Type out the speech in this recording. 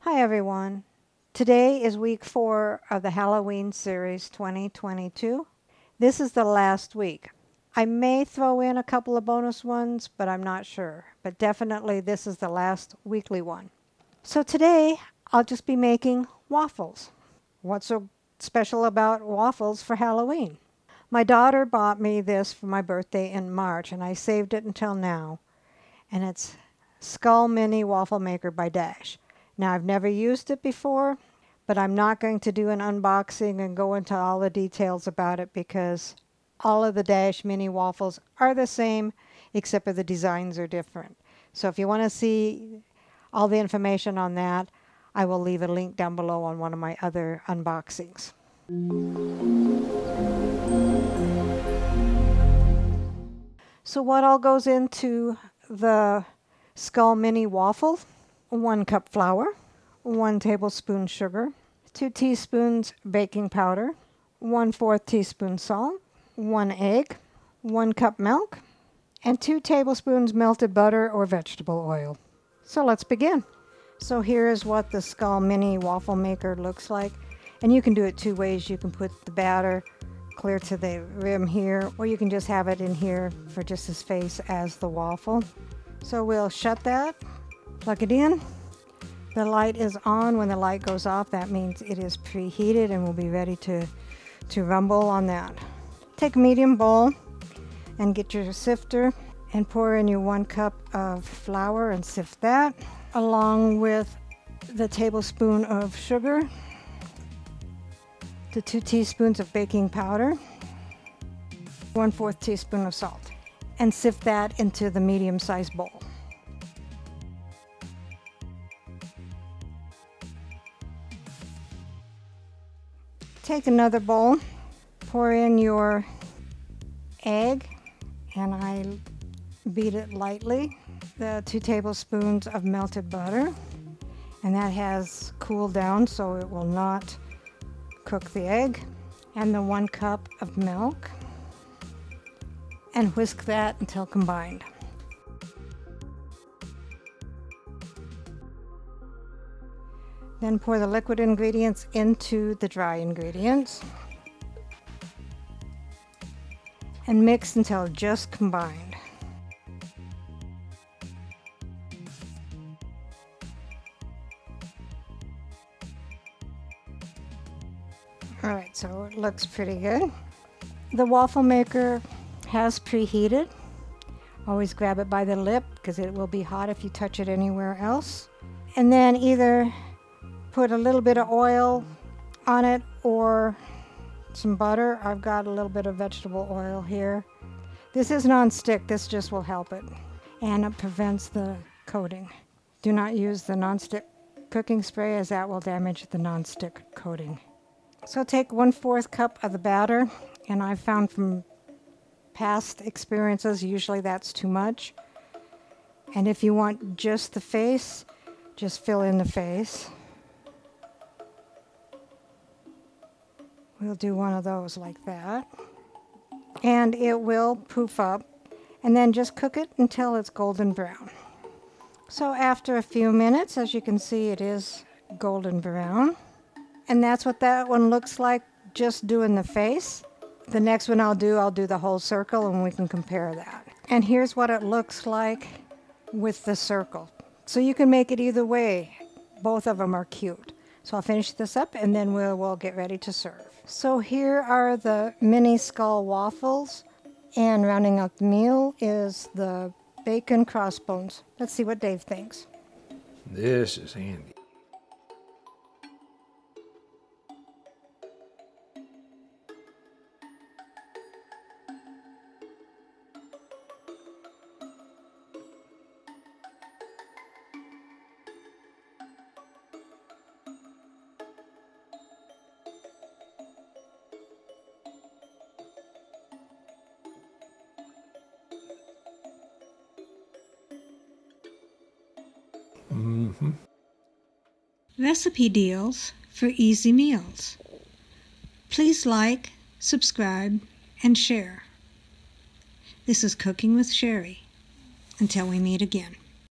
Hi everyone. Today is week 4 of the Halloween series 2022. This is the last week. I may throw in a couple of bonus ones, but I'm not sure. But definitely this is the last weekly one. So today I'll just be making waffles. What's so special about waffles for Halloween? My daughter bought me this for my birthday in March and I saved it until now. And it's Skull Mini Waffle Maker by Dash. Now, I've never used it before, but I'm not going to do an unboxing and go into all the details about it because all of the Dash Mini waffles are the same, except for the designs are different. So if you want to see all the information on that, I will leave a link down below on one of my other unboxings. So what all goes into the Skull Mini waffle? 1 cup flour, 1 tablespoon sugar, 2 teaspoons baking powder, 1/4 teaspoon salt, 1 egg, 1 cup milk, and 2 tablespoons melted butter or vegetable oil. So let's begin. So here is what the Skull Mini waffle maker looks like. And you can do it 2 ways. You can put the batter clear to the rim here, or you can just have it in here for just as face as the waffle. So we'll shut that. Plug it in. The light is on. When the light goes off, that means it is preheated and we'll be ready to rumble on that. Take a medium bowl and get your sifter and pour in your 1 cup of flour and sift that, along with the tablespoon of sugar, the 2 teaspoons of baking powder, 1/4 teaspoon of salt, and sift that into the medium-sized bowl. Take another bowl, pour in your egg, and I beat it lightly, the 2 tablespoons of melted butter, and that has cooled down so it will not cook the egg, and the 1 cup of milk, and whisk that until combined. Then pour the liquid ingredients into the dry ingredients and mix until just combined. Alright, so it looks pretty good. The waffle maker has preheated. Always grab it by the lip because it will be hot if you touch it anywhere else. And then either put a little bit of oil on it or some butter. I've got a little bit of vegetable oil here. This is non-stick. This just will help it. And it prevents the coating. Do not use the non-stick cooking spray as that will damage the non-stick coating. So take 1/4 cup of the batter, and I've found from past experiences usually that's too much. And if you want just the face, just fill in the face. We'll do one of those like that. And it will poof up. And then just cook it until it's golden brown. So after a few minutes, as you can see, it is golden brown. And that's what that one looks like, just doing the face. The next one I'll do the whole circle and we can compare that. And here's what it looks like with the circle. So you can make it either way. Both of them are cute. So I'll finish this up and then we'll get ready to serve. So here are the mini skull waffles, and rounding out the meal is the bacon crossbones. Let's see what Dave thinks. This is handy. Recipe deals for easy meals. Please like, subscribe, and share. This is Cooking with Sherry. Until we meet again.